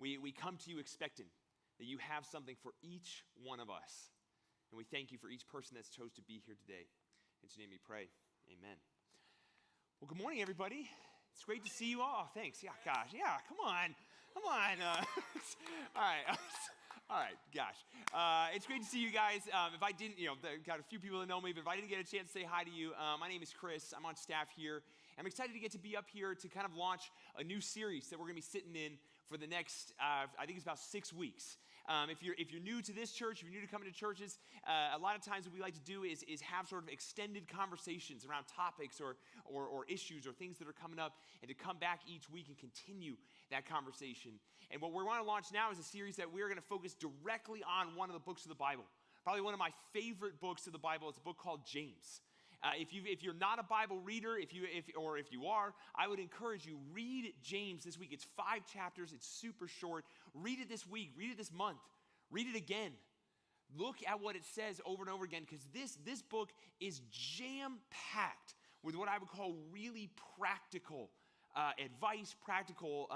We come to you expectant that you have something for each one of us. And we thank you for each person that's chose to be here today. In your name we pray, amen. Well, good morning, everybody. It's great to see you all. Thanks. Yeah, gosh. Yeah, come on. All right. All right, gosh. It's great to see you guys. If I didn't, got a few people that know me, but if I didn't get a chance to say hi to you, my name is Chris. I'm on staff here. I'm excited to get to be up here to kind of launch a new series that we're going to be sitting in for the next, I think it's about 6 weeks. If you're new to this church, if you're new to coming to churches, a lot of times what we like to do is have sort of extended conversations around topics or issues or things that are coming up, and to come back each week and continue that conversation. And what we want to launch now is a series that we're going to focus directly on one of the books of the Bible. Probably one of my favorite books of the Bible is a book called James. If you're not a Bible reader, if you are, I would encourage you, read James this week. It's 5 chapters. It's super short. Read it this week. Read it this month. Read it again. Look at what it says over and over again, because this book is jam-packed with what I would call really practical advice, practical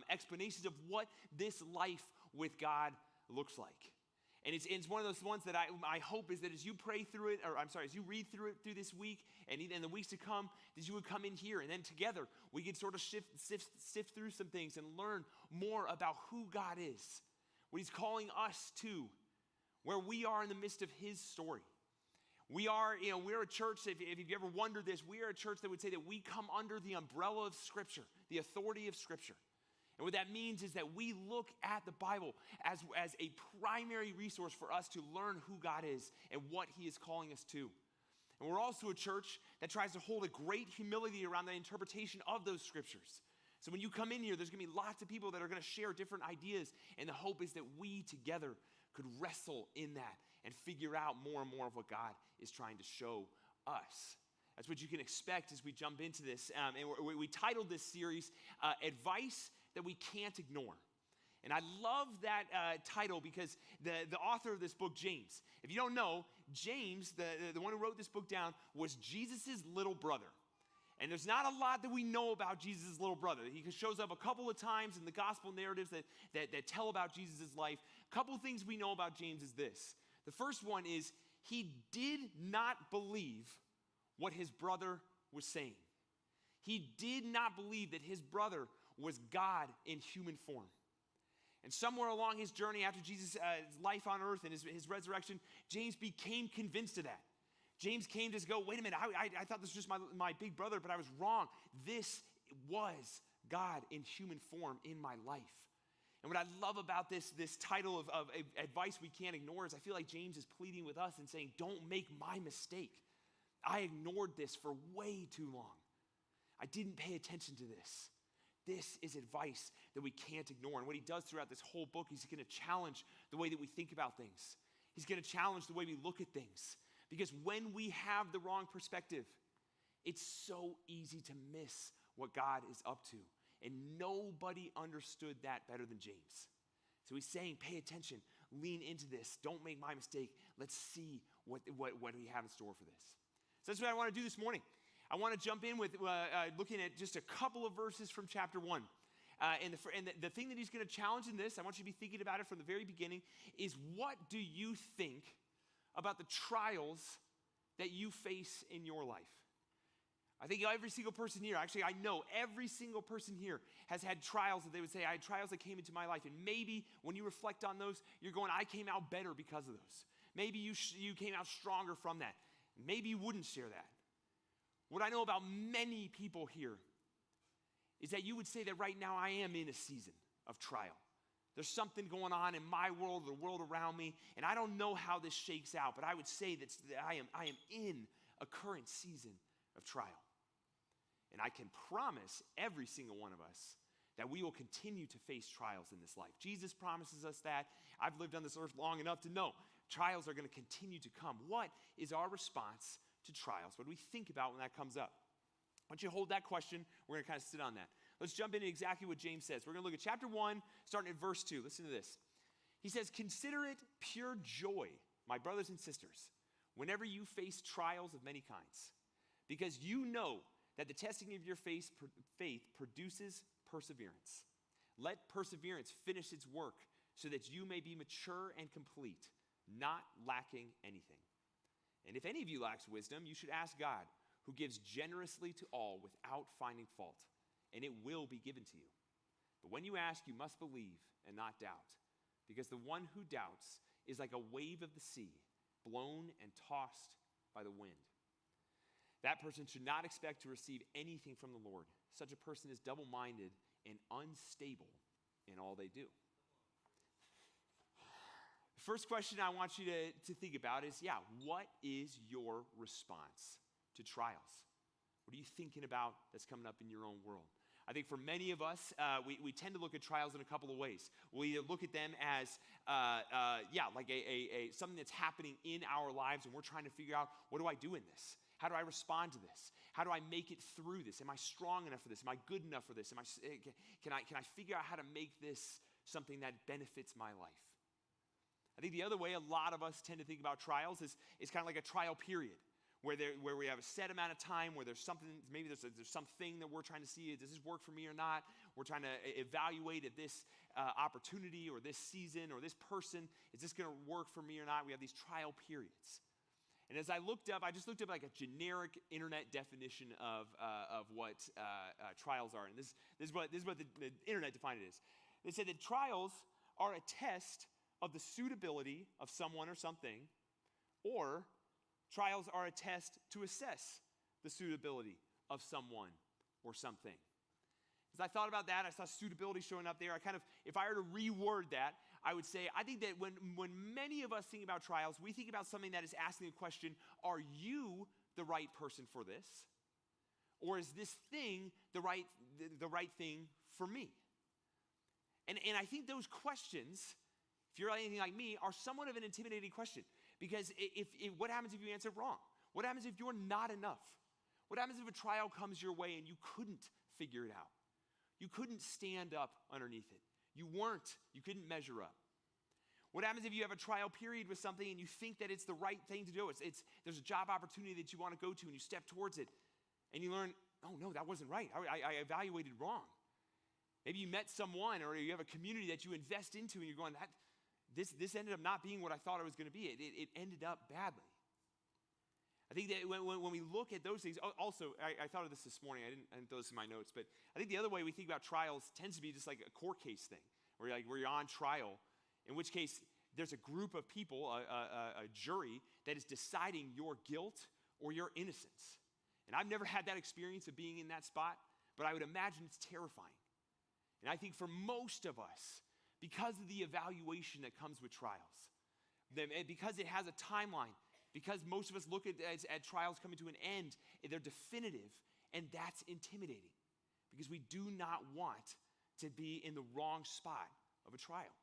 explanations of what this life with God looks like. And it's one of those ones that I hope is that as you pray through it, as you read through it through this week and in the weeks to come, that you would come in here and then together we could sort of sift through some things and learn more about who God is, what he's calling us to, where we are in the midst of his story. We're a church, if you've ever wondered this, we are a church that would say that we come under the umbrella of Scripture, the authority of Scripture. And what that means is that we look at the Bible as a primary resource for us to learn who God is and what he is calling us to. And we're also a church that tries to hold a great humility around the interpretation of those scriptures. So when you come in here, there's going to be lots of people that are going to share different ideas, and the hope is that we together could wrestle in that and figure out more and more of what God is trying to show us. That's what you can expect as we jump into this. And we titled this series, Advice That We Can't Ignore. And I love that title because the author of this book, James, if you don't know, James, the one who wrote this book down, was Jesus' little brother. And there's not a lot that we know about Jesus' little brother. He shows up a couple of times in the gospel narratives that tell about Jesus' life. A couple of things we know about James is this. The first one is he did not believe what his brother was saying. He did not believe that his brother was God in human form. And somewhere along his journey after Jesus' life on earth and his resurrection, James became convinced of that. James came to go, wait a minute, I thought this was just my big brother, but I was wrong. This was God in human form in my life. And what I love about this title of Advice We Can't Ignore is I feel like James is pleading with us and saying, don't make my mistake. I ignored this for way too long. I didn't pay attention to this. This is advice that we can't ignore. And what he does throughout this whole book, he's going to challenge the way that we think about things. He's going to challenge the way we look at things. Because when we have the wrong perspective, it's so easy to miss what God is up to. And nobody understood that better than James. So he's saying, pay attention, lean into this, don't make my mistake. Let's see what we have in store for this. So that's what I want to do this morning. I want to jump in with looking at just a couple of verses from chapter 1. And the thing that he's going to challenge in this, I want you to be thinking about it from the very beginning, is what do you think about the trials that you face in your life? I think every single person here, actually I know every single person here has had trials that they would say, I had trials that came into my life. And maybe when you reflect on those, you're going, I came out better because of those. Maybe you came out stronger from that. Maybe you wouldn't share that. What I know about many people here is that you would say that right now I am in a season of trial. There's something going on in my world, the world around me, and I don't know how this shakes out, but I would say that I am in a current season of trial. And I can promise every single one of us that we will continue to face trials in this life. Jesus promises us that. I've lived on this earth long enough to know trials are going to continue to come. What is our response to trials? What do we think about when that comes up? I want you to hold that question. We're going to kind of sit on that. Let's jump into exactly what James says. We're going to look at chapter 1, starting at verse 2. Listen to this. He says, consider it pure joy, my brothers and sisters, whenever you face trials of many kinds, because you know that the testing of your faith produces perseverance. let perseverance finish its work so that you may be mature and complete, not lacking anything. And if any of you lacks wisdom, you should ask God, who gives generously to all without finding fault, and it will be given to you. But when you ask, you must believe and not doubt, because the one who doubts is like a wave of the sea, blown and tossed by the wind. That person should not expect to receive anything from the Lord. Such a person is double-minded and unstable in all they do. The first question I want you to think about is, what is your response to trials? What are you thinking about that's coming up in your own world? I think for many of us, we tend to look at trials in a couple of ways. We look at them as, like something that's happening in our lives, and we're trying to figure out, what do I do in this? How do I respond to this? How do I make it through this? Am I strong enough for this? Am I good enough for this? Can I figure out how to make this something that benefits my life? I think the other way a lot of us tend to think about trials is kind of like a trial period, where we have a set amount of time, where there's something, maybe there's something that we're trying to see, does this work for me or not? We're trying to evaluate if this opportunity or this season or this person, is this going to work for me or not? We have these trial periods. And as I just looked up like a generic internet definition of what trials are. And this is what the internet defined it as. They said that trials are a test of the suitability of someone or something, or trials are a test to assess the suitability of someone or something. As I thought about that, I saw suitability showing up there. If I were to reword that, I would say, I think that when many of us think about trials, we think about something that is asking the question, are you the right person for this? Or is this thing the right thing for me? And I think those questions, if you're anything like me, are somewhat of an intimidating question. Because what happens if you answer wrong? What happens if you're not enough? What happens if a trial comes your way and you couldn't figure it out? You couldn't stand up underneath it. You couldn't measure up. What happens if you have a trial period with something and you think that it's the right thing to do? There's a job opportunity that you want to go to and you step towards it and you learn, oh no, that wasn't right. I evaluated wrong. Maybe you met someone or you have a community that you invest into and you're going, this ended up not being what I thought it was going to be. It ended up badly. I think that when we look at those things, also, I thought of this morning. I didn't throw this in my notes, but I think the other way we think about trials tends to be just like a court case thing, where you're on trial, in which case there's a group of people, a jury, that is deciding your guilt or your innocence. And I've never had that experience of being in that spot, but I would imagine it's terrifying. And I think for most of us, because of the evaluation that comes with trials, because it has a timeline, because most of us look at trials coming to an end, they're definitive, and that's intimidating, because we do not want to be in the wrong spot of a trial.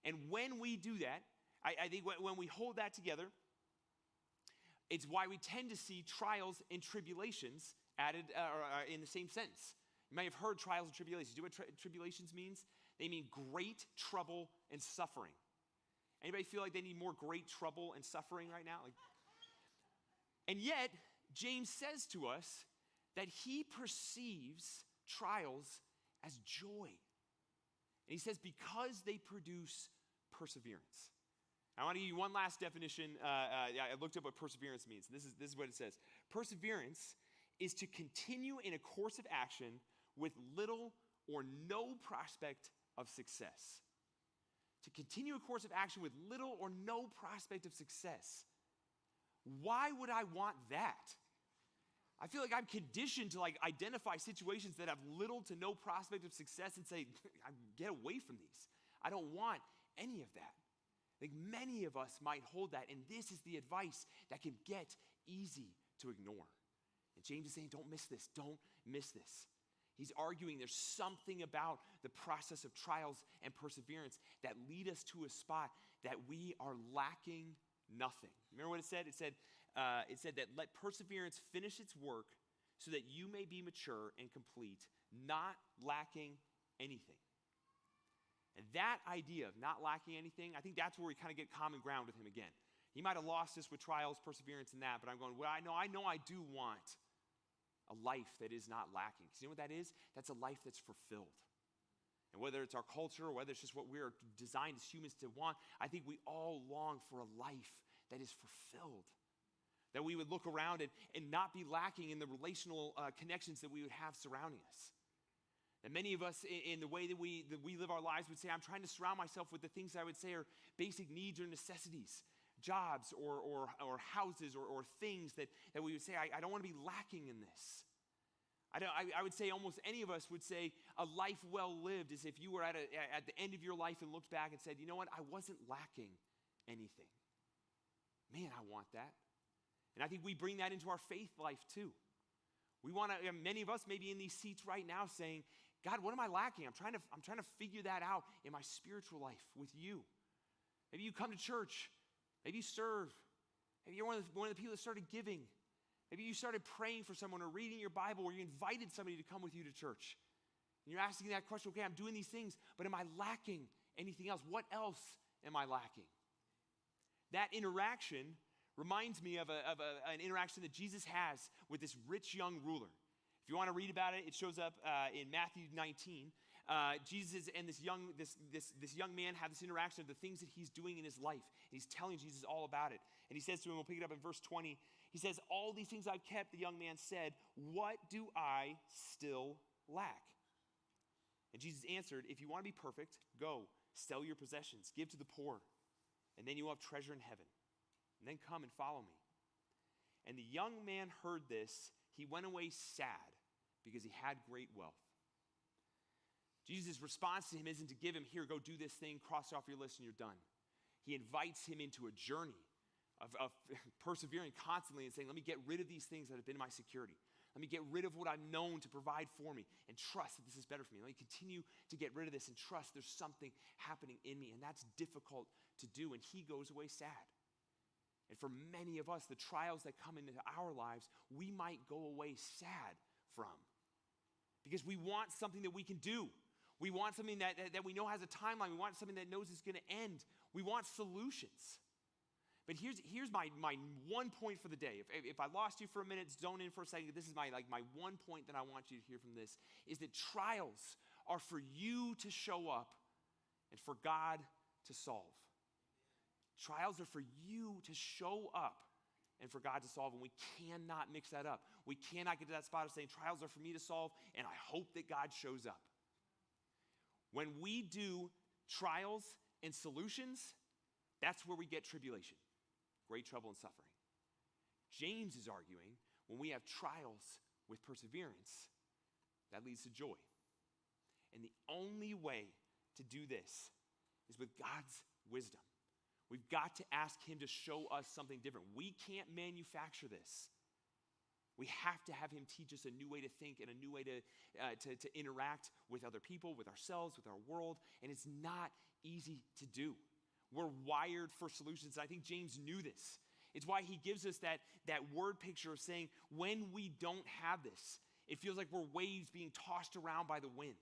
And when we do that, I think when we hold that together, it's why we tend to see trials and tribulations added in the same sentence. You may have heard trials and tribulations. Do you know what tribulations means? They mean great trouble and suffering. Anybody feel like they need more great trouble and suffering right now? And yet, James says to us that he perceives trials as joy. And he says, because they produce perseverance. I want to give you one last definition. I looked up what perseverance means. This is what it says. Perseverance is to continue in a course of action with little or no prospect of success. To continue a course of action with little or no prospect of success. Why would I want that? I feel like I'm conditioned to identify situations that have little to no prospect of success and say, get away from these. I don't want any of that. I think many of us might hold that, and this is the advice that can get easy to ignore. And James is saying, don't miss this. Don't miss this. He's arguing there's something about the process of trials and perseverance that lead us to a spot that we are lacking nothing. Remember what it said? It said that let perseverance finish its work so that you may be mature and complete, not lacking anything. And that idea of not lacking anything, I think that's where we kind of get common ground with him again. He might have lost us with trials, perseverance, and that, but I'm going, well, I know I do want a life that is not lacking. Because you know what that is? That's a life that's fulfilled. And whether it's our culture or whether it's just what we're designed as humans to want, I think we all long for a life that is fulfilled. That we would look around and not be lacking in the relational connections that we would have surrounding us. And many of us, in the way that we live our lives, would say, I'm trying to surround myself with the things I would say are basic needs or necessities, jobs or houses or things that we would say, I don't want to be lacking in this. I would say almost any of us would say a life well lived is if you were at the end of your life and looked back and said, you know what, I wasn't lacking anything. Man, I want that. And I think we bring that into our faith life too. We want to, many of us may be in these seats right now saying, God, what am I lacking? I'm trying to figure that out in my spiritual life with you. Maybe you come to church. Maybe you serve. Maybe you're one of the people that started giving. Maybe you started praying for someone or reading your Bible, or you invited somebody to come with you to church. And you're asking that question, okay, I'm doing these things, but am I lacking anything else? What else am I lacking? That interaction reminds me of an interaction that Jesus has with this rich young ruler. If you want to read about it, it shows up in Matthew 19. Jesus and this young man have this interaction of the things that he's doing in his life. And he's telling Jesus all about it. And he says to him, we'll pick it up in verse 20. He says, all these things I've kept, the young man said, what do I still lack? And Jesus answered, if you want to be perfect, go, sell your possessions, give to the poor, and then you will have treasure in heaven. And then come and follow me. And the young man heard this. He went away sad because he had great wealth. Jesus' response to him isn't to give him, here, go do this thing, cross off your list and you're done. He invites him into a journey of persevering constantly and saying, let me get rid of these things that have been my security. Let me get rid of what I've known to provide for me and trust that this is better for me. Let me continue to get rid of this and trust there's something happening in me. And that's difficult to do. And he goes away sad. And for many of us, the trials that come into our lives, we might go away sad from. Because we want something that we can do. We want something that we know has a timeline. We want something that knows it's going to end. We want solutions. But here's my one point for the day. If I lost you for a minute, zone in for a second, this is my one point that I want you to hear from this, is that trials are for you to show up and for God to solve. Trials are for you to show up and for God to solve, and we cannot mix that up. We cannot get to that spot of saying trials are for me to solve, and I hope that God shows up. When we do trials and solutions, that's where we get tribulation, great trouble and suffering. James is arguing when we have trials with perseverance, that leads to joy. And the only way to do this is with God's wisdom. We've got to ask him to show us something different. We can't manufacture this. We have to have him teach us a new way to think and a new way to interact with other people, with ourselves, with our world. And it's not easy to do. We're wired for solutions. I think James knew this. It's why he gives us that word picture of saying, when we don't have this, it feels like we're waves being tossed around by the wind.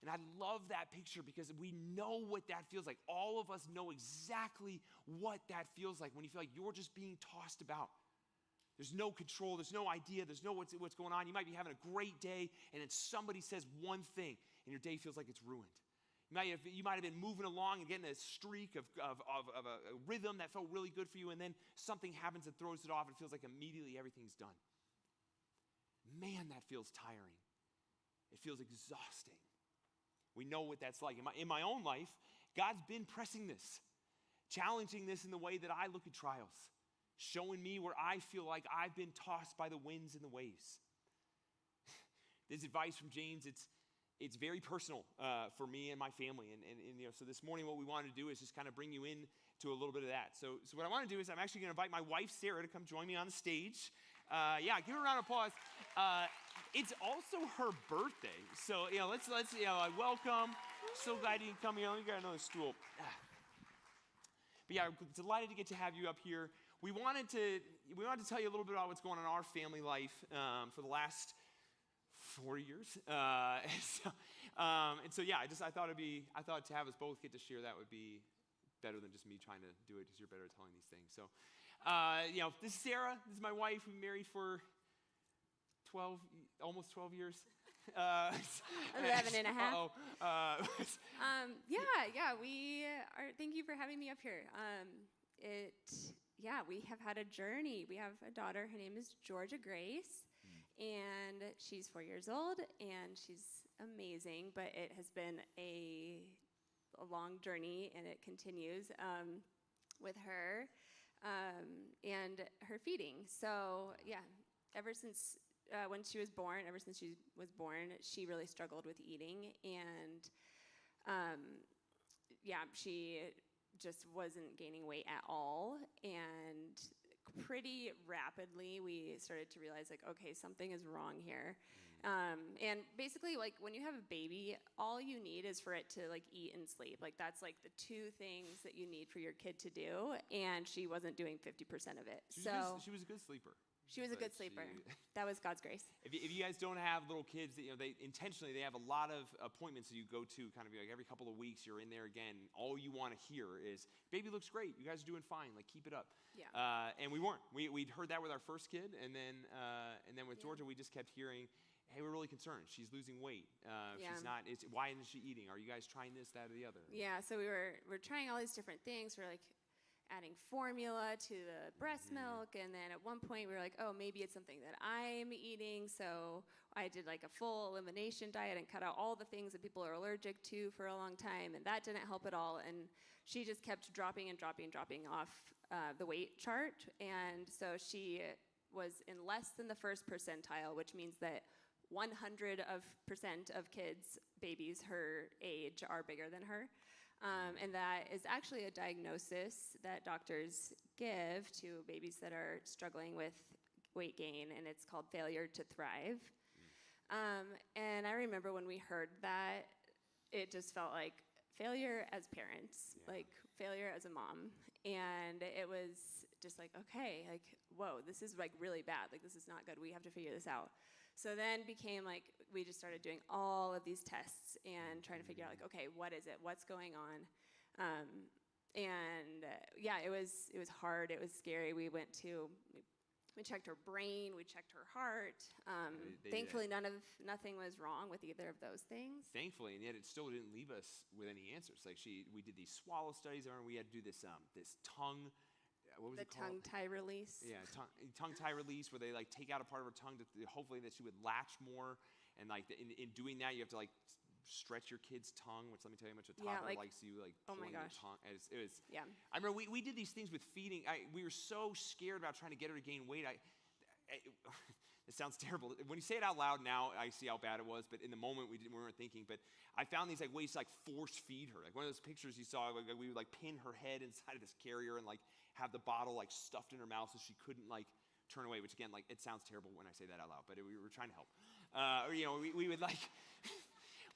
And I love that picture because we know what that feels like. All of us know exactly what that feels like when you feel like you're just being tossed about. There's no control, there's no idea, there's no what's going on. You might be having a great day, and then somebody says one thing, and your day feels like it's ruined. You might have been moving along and getting a streak of a rhythm that felt really good for you, and then something happens that throws it off, and it feels like immediately everything's done. Man, that feels tiring. It feels exhausting. We know what that's like. In my own life, God's been pressing this, challenging this in the way that I look at trials, showing me where I feel like I've been tossed by the winds and the waves. This advice from James, it's very personal for me and my family. And so this morning what we want to do is just kind of bring you in to a little bit of that. So what I want to do is I'm actually going to invite my wife, Sarah, to come join me on the stage. Give her a round of applause. It's also her birthday. So, let's welcome. So glad you can come here. Let me get another stool. But yeah, I'm delighted to get to have you up here. We wanted to tell you a little bit about what's going on in our family life for the last 4 years. I thought to have us both get to share that would be better than just me trying to do it because you're better at telling these things. So, this is Sarah. This is my wife. We've been married for almost 12 years. 11 and a half. Uh-oh. Thank you for having me up here. We have had a journey. We have a daughter. Her name is Georgia Grace, and she's 4 years old, and she's amazing. But it has been a long journey, and it continues with her and her feeding. So ever since she was born, she really struggled with eating, and she just wasn't gaining weight at all. And pretty rapidly, we started to realize, like, okay, something is wrong here. And basically, like, when you have a baby, all you need is for it to, like, eat and sleep. Like, that's, like, the two things that you need for your kid to do, and she wasn't doing 50% of it. She was a good sleeper. She was a good sleeper. That was God's grace. If you guys don't have little kids, they have a lot of appointments that you go to, kind of like every couple of weeks you're in there again. All you want to hear is, "Baby looks great. You guys are doing fine. Like, keep it up." Yeah. And we weren't. We'd heard that with our first kid, and then with Georgia, we just kept hearing, "Hey, we're really concerned. She's losing weight. She's not. Why isn't she eating? Are you guys trying this, that, or the other?" Yeah. So we're trying all these different things. We're like adding formula to the breast milk, and then at one point we were like, oh, maybe it's something that I'm eating. So I did like a full elimination diet and cut out all the things that people are allergic to for a long time, and that didn't help at all. And she just kept dropping off the weight chart, and so she was in less than the first percentile, which means that 100% of kids, babies her age, are bigger than her. And that is actually a diagnosis that doctors give to babies that are struggling with weight gain, and it's called failure to thrive. And I remember when we heard that, it just felt like failure as parents, like failure as a mom. And it was just like, okay, like, whoa, this is like really bad. Like, this is not good. We have to figure this out. So then became like, we just started doing all of these tests and trying to figure out, like, okay, what is it? What's going on? It was hard. It was scary. We checked her brain, we checked her heart. Thankfully, nothing was wrong with either of those things. Thankfully, and yet it still didn't leave us with any answers. Like we did these swallow studies, and we had to do this tongue. What was it called? Tongue tie release. Yeah, tongue tie release, where they like take out a part of her tongue to hopefully that she would latch more. And like in doing that, you have to like stretch your kid's tongue, which let me tell you how much a toddler likes you like pulling your tongue. It was. Yeah. I remember we did these things with feeding. We were so scared about trying to get her to gain weight. It sounds terrible. When you say it out loud now, I see how bad it was. But in the moment, we weren't thinking. But I found these like ways to like force feed her. Like one of those pictures you saw, like we would like pin her head inside of this carrier and like have the bottle like stuffed in her mouth so she couldn't like turn away. Which again, like it sounds terrible when I say that out loud, but we were trying to help. We would like.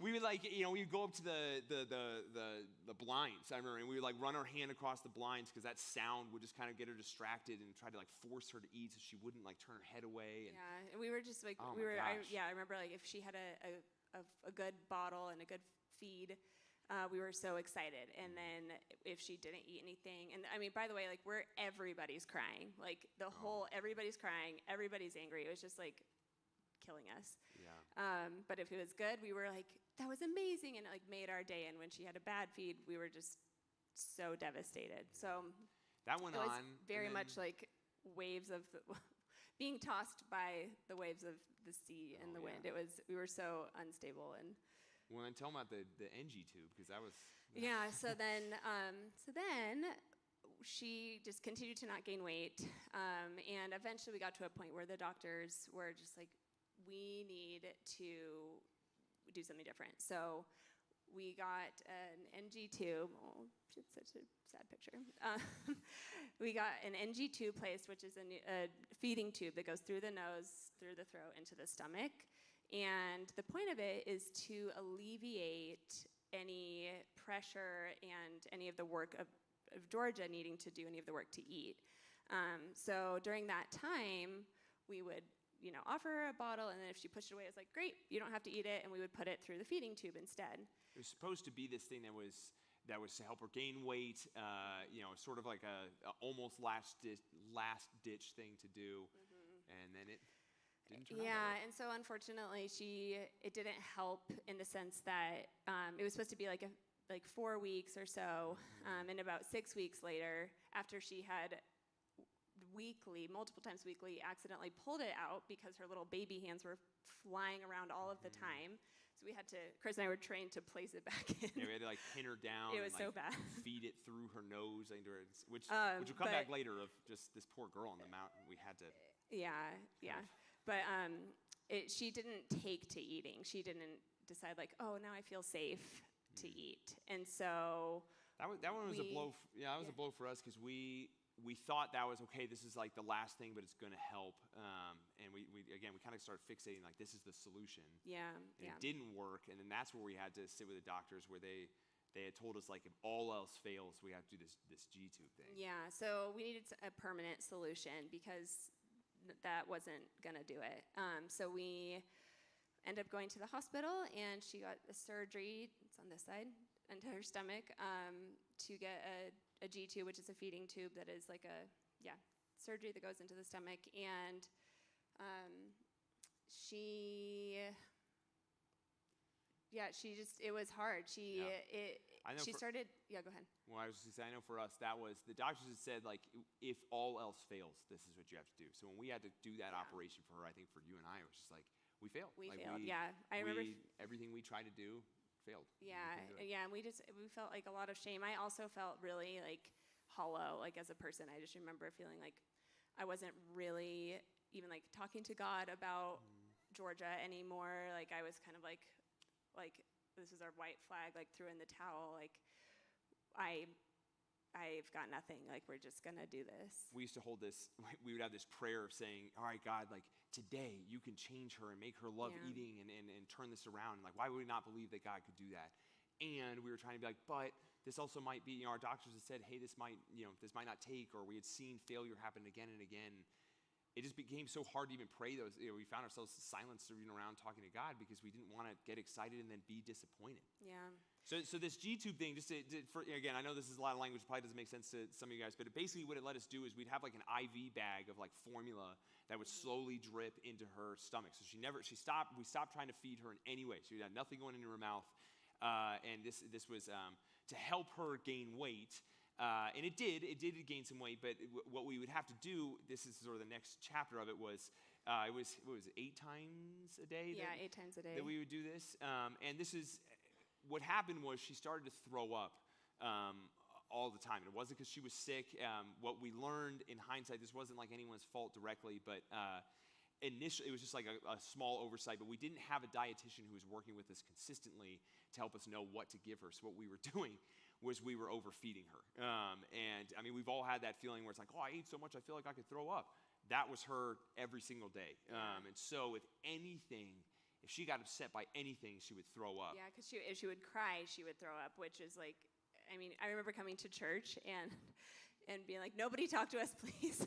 We would we'd go up to the blinds, I remember, and we would like run our hand across the blinds because that sound would just kind of get her distracted and try to like force her to eat so she wouldn't like turn her head away. And we were just like, I remember like if she had a good bottle and a good feed, we were so excited. And then if she didn't eat anything, and I mean, by the way, like everybody's crying, like everybody's crying, everybody's angry. It was just like killing us. But if it was good, we were like, that was amazing, and it like made our day. And when she had a bad feed, we were just so devastated. So that went on. It was very much like waves of being tossed by the waves of the sea and the wind. We were so unstable. And well, then tell them about the NG tube, because that was So then she just continued to not gain weight, and eventually we got to a point where the doctors were just like, we need to do something different. So we got an NG tube. Oh, it's such a sad picture. We got an NG tube placed, which is a feeding tube that goes through the nose, through the throat, into the stomach. And the point of it is to alleviate any pressure and any of the work of Georgia needing to do any of the work to eat. So during that time, we would offer her a bottle, and then if she pushed it away, it was like, great, you don't have to eat it, and we would put it through the feeding tube instead. It was supposed to be this thing that was to help her gain weight, sort of like a almost last ditch thing to do, and then it didn't turn out Yeah, that way. and so unfortunately, it didn't help in the sense that it was supposed to be like 4 weeks or so, and about 6 weeks later, after she had multiple times weekly, accidentally pulled it out because her little baby hands were flying around all of the time. So Chris and I were trained to place it back in. Yeah, we had to like pin her down. It was and, so like, bad. Feed it through her nose, which will come back but- later of just this poor girl on the mountain. We had to. Yeah. But she didn't take to eating. She didn't decide like, oh, now I feel safe to eat. And so That one was a we- blow. That was a blow for us because we thought that was okay. This is like the last thing, but it's going to help. And we kind of started fixating like this is the solution. yeah. And it didn't work, and then that's where we had to sit with the doctors where they had told us like if all else fails, we have to do this G-tube thing. Yeah, so we needed a permanent solution because that wasn't gonna do it. So we ended up going to the hospital, and she got a surgery. It's on this side, into her stomach, to get a G-tube, which is a feeding tube that is like surgery that goes into the stomach, and it was hard. I know She started. Yeah, go ahead. Well, I was just saying, I know for us, that was, the doctors had said, like, if all else fails, this is what you have to do. So when we had to do that operation for her, I think for you and I, it was just like, we failed. We Like, failed. Yeah, I remember. Everything we tried to do failed. Yeah, We couldn't do it. yeah, and we felt like a lot of shame. I also felt really like hollow, like as a person. I just remember feeling like I wasn't really even like talking to God about Georgia anymore. Like I was kind of like this is our white flag, like threw in the towel. Like I've got nothing. Like we're just gonna do this. We used to hold this, we would have this prayer of saying, all right, God, like today you can change her and make her love Yeah. eating and turn this around. Like, why would we not believe that God could do that? And we were trying to be like, but this also might be, our doctors had said, hey, this might not take, or we had seen failure happen again and again. It just became so hard to even pray those. We found ourselves silenced even around talking to God because we didn't want to get excited and then be disappointed. Yeah. So this G-tube thing, again, I know this is a lot of language, probably doesn't make sense to some of you guys, but basically what it let us do is we'd have like an IV bag of like formula that would slowly drip into her stomach. So we stopped trying to feed her in any way. She had nothing going into her mouth. And this was to help her gain weight. And it did gain some weight, but what we would have to do, this is sort of the next chapter of it, was what was it, 8 times a day? Yeah, 8 times a day. That we would do this. And this is, what happened was she started to throw up all the time. And it wasn't because she was sick. What we learned in hindsight, this wasn't like anyone's fault directly, but initially it was just like a small oversight, but we didn't have a dietitian who was working with us consistently to help us know what to give her. So what we were doing was we were overfeeding her. And I mean, we've all had that feeling where it's like, oh, I ate so much, I feel like I could throw up. That was her every single day. And so if she got upset by anything, she would throw up. Yeah, because if she would cry, she would throw up, which is like, I mean, I remember coming to church and being like, nobody talk to us, please,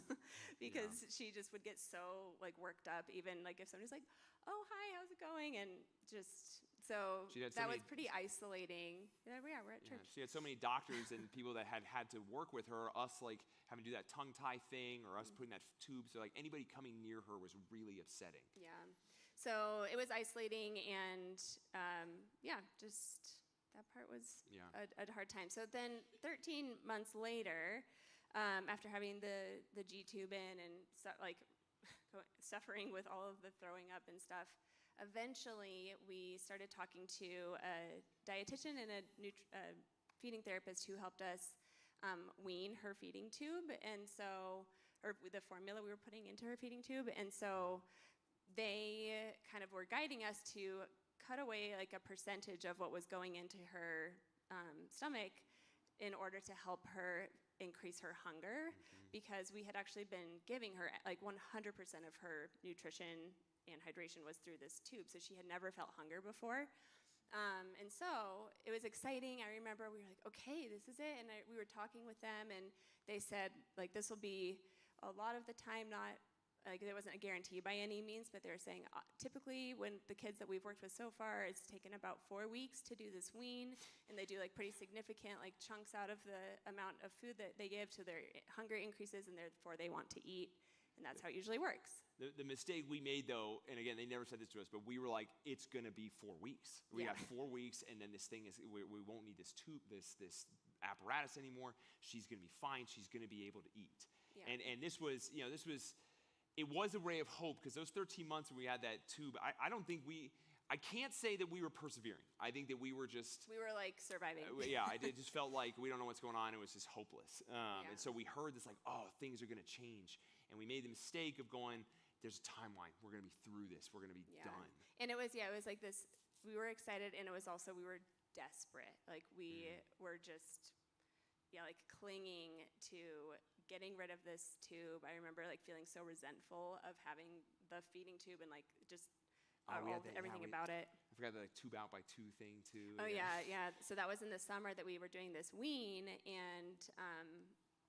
because she just would get so like worked up, even like if somebody's like, oh, hi, how's it going? And just, so that was pretty isolating. Yeah, we're at church. She had so many doctors and people that had to work with her, us like having to do that tongue tie thing or us putting that tube. So like anybody coming near her was really upsetting. Yeah. So it was isolating, and just that part was a hard time. So then 13 months later, after having the G-tube in and suffering with all of the throwing up and stuff, eventually we started talking to a dietitian and a feeding therapist who helped us wean her feeding tube, or the formula we were putting into her feeding tube. And so they kind of were guiding us to cut away like a percentage of what was going into her stomach in order to help her increase her hunger, because we had actually been giving her like 100% of her nutrition and hydration was through this tube, so she had never felt hunger before. And so it was exciting. I remember we were like, okay, this is it. And we were talking with them, and they said, like, this will be a lot of the time, not like there wasn't a guarantee by any means, but they were saying typically when the kids that we've worked with so far, it's taken about 4 weeks to do this wean, and they do like pretty significant like chunks out of the amount of food that they give, so their hunger increases and therefore they want to eat. and that's how it usually works. The mistake we made, though, and again, they never said this to us, but we were like, it's going to be 4 weeks. We Yeah. got 4 weeks, and then this thing is, we won't need this tube, this apparatus anymore. She's going to be fine. She's going to be able to eat. Yeah. And this was, it was a ray of hope, because those 13 months when we had that tube, I can't say that we were persevering. I think that we were just, We were like surviving. it just felt like we don't know what's going on. It was just hopeless. Yeah. And so we heard this like, oh, things are going to change. And we made the mistake of going, there's a timeline. We're going to be through this. We're going to be done. And it was like this, we were excited, and it was also, we were desperate. Like, we were just, like clinging to getting rid of this tube. I remember like feeling so resentful of having the feeding tube and like just everything about it. I forgot the like 2 out by 2 thing too. Oh yeah. So that was in the summer that we were doing this wean, and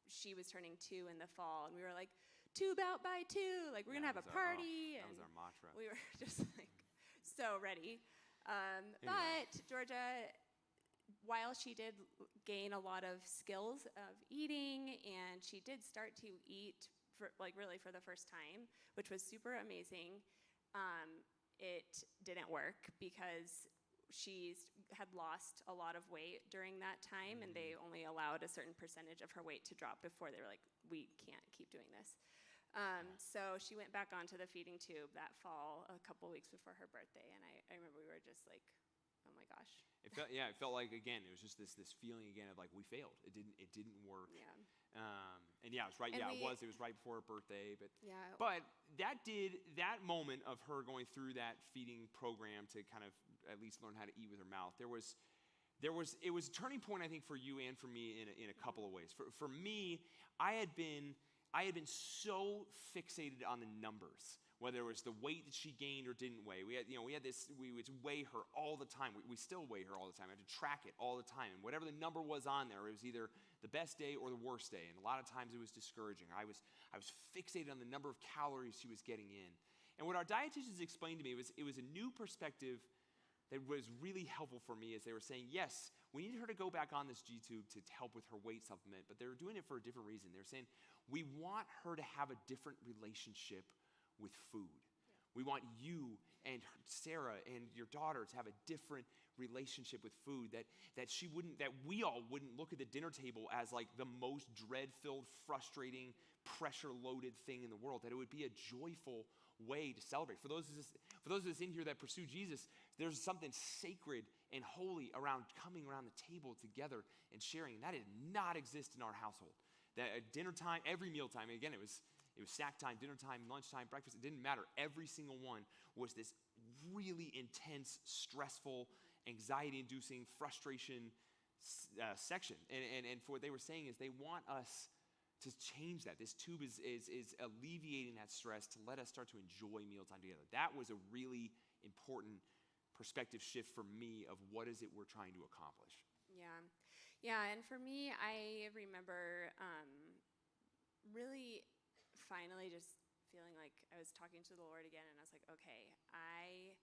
she was turning 2 in the fall, and we were like, tube out by 2, like we're gonna have a party. That and was our mantra. we were just like so ready. But Georgia, while she did gain a lot of skills of eating, and she did start to eat for the first time, which was super amazing, it didn't work because she had lost a lot of weight during that time, and they only allowed a certain percentage of her weight to drop before they were like, we can't keep doing this. So she went back onto the feeding tube that fall, a couple weeks before her birthday, and I remember we were just like, oh my gosh. It felt like, again, it was just this feeling again of like we failed. It didn't work. Yeah. And yeah, it was right. And it was right before her birthday. But Yeah. But that moment of her going through that feeding program to kind of at least learn how to eat with her mouth, it was a turning point, I think, for you and for me in a couple of ways. For me, I had been so fixated on the numbers, whether it was the weight that she gained or didn't weigh. We would weigh her all the time. We still weigh her all the time. I had to track it all the time. And whatever the number was on there, it was either the best day or the worst day. And a lot of times it was discouraging. I was fixated on the number of calories she was getting in. And what our dietitians explained to me was it was a new perspective that was really helpful for me, as they were saying, yes, we need her to go back on this G-tube to help with her weight supplement, but they were doing it for a different reason. They were saying, we want her to have a different relationship with food. Yeah. We want you and Sarah and your daughter to have a different relationship with food, that we all wouldn't look at the dinner table as like the most dread-filled, frustrating, pressure-loaded thing in the world, that it would be a joyful way to celebrate. For those of us in here that pursue Jesus, there's something sacred and holy around coming around the table together and sharing. And that did not exist in our household. That at dinner time, every meal time, again, it was snack time, dinner time, lunchtime, breakfast, it didn't matter. Every single one was this really intense, stressful, anxiety-inducing, frustration section. And for what they were saying is they want us to change that. This tube is alleviating that stress to let us start to enjoy mealtime together. That was a really important perspective shift for me of what is it we're trying to accomplish. Yeah, and for me, I remember really finally just feeling like I was talking to the Lord again, and I was like, okay, I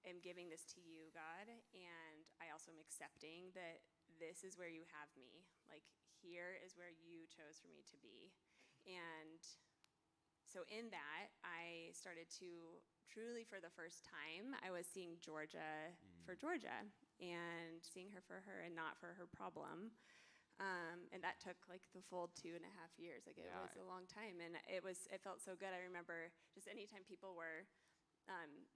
am giving this to you, God, and I also am accepting that this is where you have me. Like, here is where you chose for me to be. And so in that, I started to truly, for the first time, I was seeing Georgia for Georgia, and seeing her for her and not for her problem. And that took like the full 2.5 years. Like, it was a long time, and it felt so good. I remember just anytime people were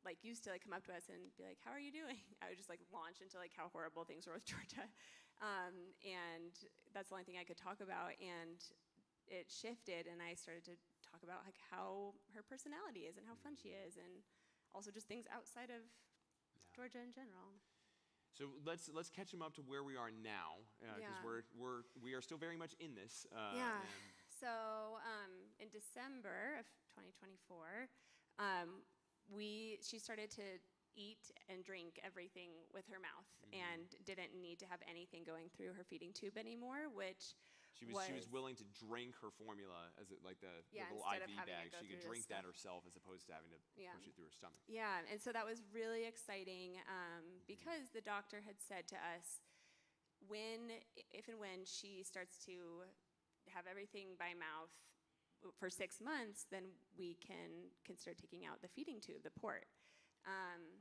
like used to like come up to us and be like, how are you doing? I would just like launch into like how horrible things were with Georgia. And that's the only thing I could talk about. And it shifted, and I started to talk about like how her personality is and how fun she is, and also just things outside of Georgia in general. So let's catch them up to where we are now, because we are still very much in this. So in December of 2024, she started to eat and drink everything with her mouth, and didn't need to have anything going through her feeding tube anymore, which she was willing to drink her formula as like the little IV bag. She could drink that herself as opposed to having to push it through her stomach. Yeah, and so that was really exciting, because the doctor had said to us, if and when she starts to have everything by mouth, for 6 months, then we can start taking out the feeding tube, the port.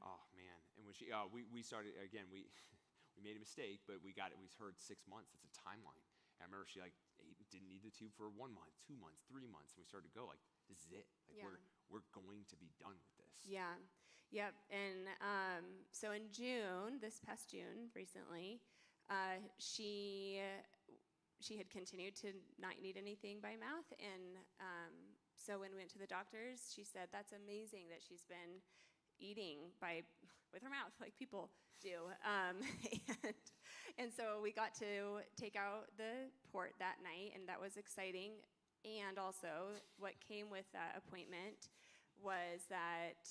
Oh man! And when we started again, we we made a mistake, but we heard 6 months. That's a timeline. And I remember she didn't need the tube for 1 month, 2 months, 3 months, and we started to go like, this is it. Like Yeah. we're going to be done with this. Yeah, yep. And so in June, this past June, recently, she had continued to not need anything by mouth, and so when we went to the doctors, she said that's amazing that she's been eating with her mouth like people do. And so we got to take out the port that night, and that was exciting. And also, what came with that appointment was that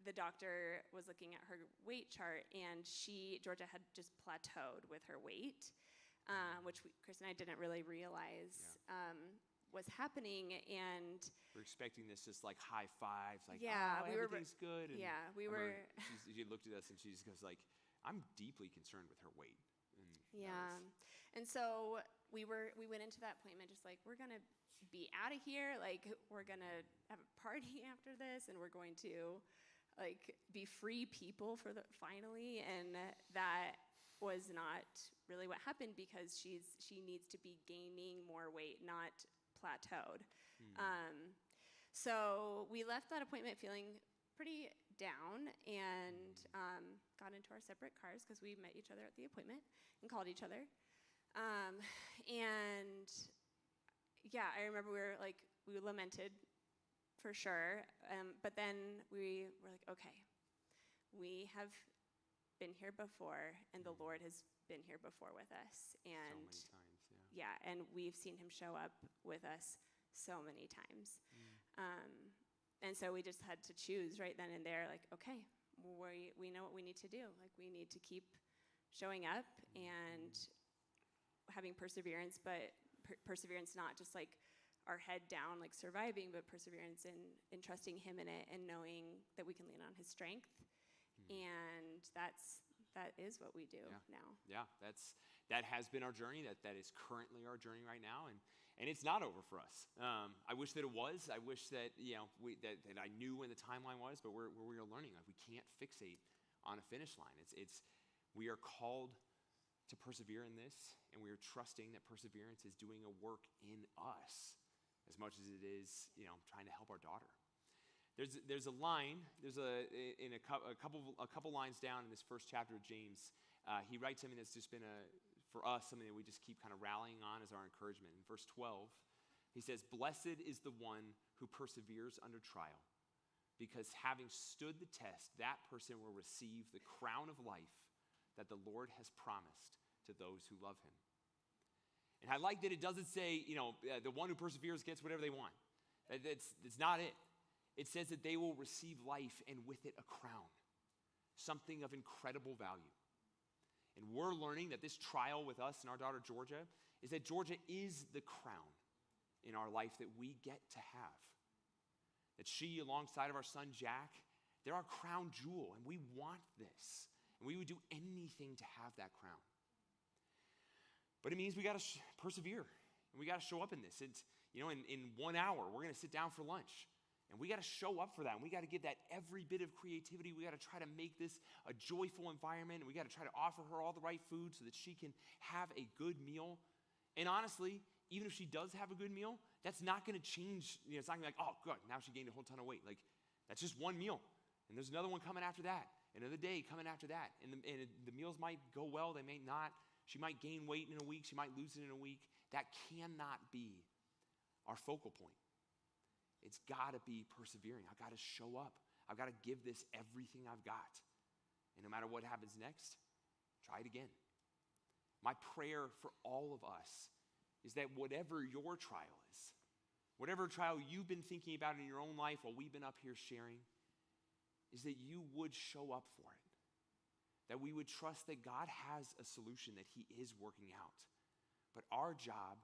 the doctor was looking at her weight chart, and Georgia had just plateaued with her weight, which Chris and I didn't really realize was happening. And we're expecting this just like high fives, like everything's good. And we were. She looked at us and she just goes like, "I'm deeply concerned with her weight." And and so we went into that appointment just like, we're gonna be out of here, like we're gonna have a party after this, and we're going to like be free people finally. And that was not really what happened, because she needs to be gaining more weight, not plateaued. So we left that appointment feeling pretty down, and got into our separate cars because we met each other at the appointment and called each other. And yeah, I remember we lamented for sure, but then we were like, okay, we have been here before, and the Lord has been here before with us, and so many times, yeah, and we've seen him show up with us so many times. And so we just had to choose right then and there, like, okay, we know what we need to do. Like, we need to keep showing up and having perseverance, but perseverance not just like our head down, like surviving, but perseverance in trusting him in it and knowing that we can lean on his strength. And that is what we do now. Yeah, that has been our journey. That is currently our journey right now, and it's not over for us. I wish that it was. I wish that that I knew when the timeline was, but we are learning. Like, we can't fixate on a finish line. We are called to persevere in this, and we are trusting that perseverance is doing a work in us as much as it is, trying to help our daughter. There's a line. In a couple lines down in this first chapter of James, he writes something that's just been for us something that we just keep kind of rallying on as our encouragement. In verse 12, he says, "Blessed is the one who perseveres under trial, because having stood the test, that person will receive the crown of life that the Lord has promised to those who love him." And I like that it doesn't say, the one who perseveres gets whatever they want. That's not it. It says that they will receive life, and with it a crown, something of incredible value. And we're learning that this trial with us and our daughter Georgia is that Georgia is the crown in our life that we get to have. That she, alongside of our son Jack, they're our crown jewel, and we want this. And we would do anything to have that crown. But it means we got to persevere, and we got to show up in this. It's, in 1 hour, we're going to sit down for lunch. And we got to show up for that. And we got to give that every bit of creativity. We got to try to make this a joyful environment. And we got to try to offer her all the right food so that she can have a good meal. And honestly, even if she does have a good meal, that's not going to change. It's not going to be like, oh, good, now she gained a whole ton of weight. Like, that's just one meal. And there's another one coming after that. Another day coming after that. And the meals might go well. They may not. She might gain weight in a week. She might lose it in a week. That cannot be our focal point. It's got to be persevering. I've got to show up. I've got to give this everything I've got. And no matter what happens next, try it again. My prayer for all of us is that whatever your trial is, whatever trial you've been thinking about in your own life while we've been up here sharing, is that you would show up for it. That we would trust that God has a solution, that he is working out. But our job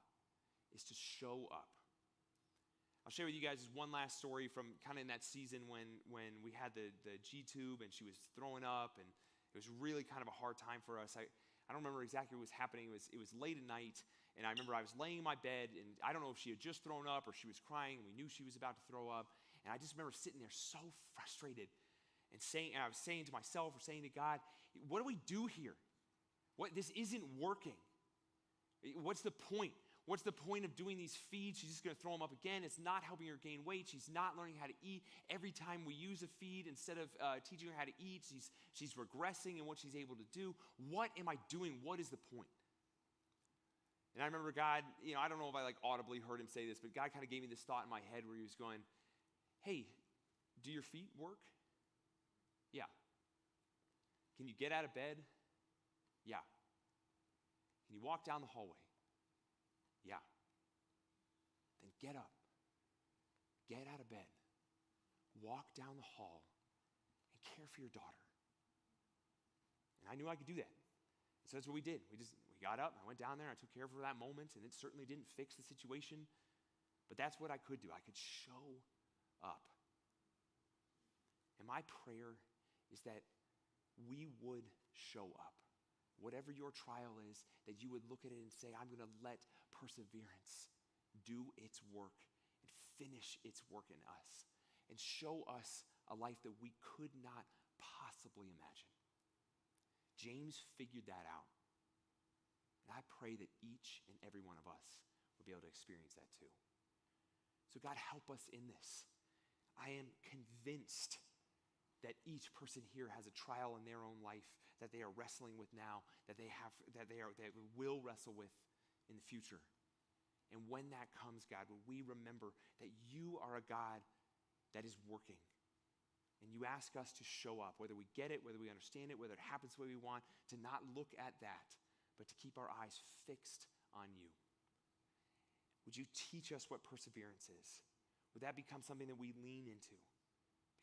is to show up. I'll share with you guys one last story from kind of in that season when we had the G-tube and she was throwing up, and it was really kind of a hard time for us. I don't remember exactly what was happening. It was late at night, and I remember I was laying in my bed, and I don't know if she had just thrown up or she was crying, and we knew she was about to throw up. And I just remember sitting there so frustrated and I was saying to myself or saying to God, what do we do here? This isn't working. What's the point? What's the point of doing these feeds? She's just going to throw them up again. It's not helping her gain weight. She's not learning how to eat. Every time we use a feed, instead of teaching her how to eat, she's regressing in what she's able to do. What am I doing? What is the point? And I remember God, I don't know if I audibly heard him say this, but God kind of gave me this thought in my head where he was going, hey, do your feet work? Yeah. Can you get out of bed? Yeah. Can you walk down the hallway? Yeah. Then get up. Get out of bed. Walk down the hall and care for your daughter. And I knew I could do that. So that's what we did. We got up, and I went down there, and I took care of her that moment, and it certainly didn't fix the situation, but that's what I could do. I could show up. And my prayer is that we would show up. Whatever your trial is, that you would look at it and say, I'm going to let perseverance do its work and finish its work in us and show us a life that we could not possibly imagine. James figured that out. And I pray that each and every one of us will be able to experience that too. So God, help us in this. I am convinced that each person here has a trial in their own life that they are wrestling with now, that they will wrestle with in the future. And when that comes, God, will we remember that you are a God that is working. And you ask us to show up, whether we get it, whether we understand it, whether it happens the way we want, to not look at that, but to keep our eyes fixed on you. Would you teach us what perseverance is? Would that become something that we lean into?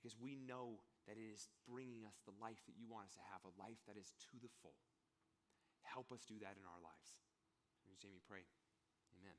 Because we know that it is bringing us the life that you want us to have, a life that is to the full. Help us do that in our lives. In Jesus' name we pray. Amen.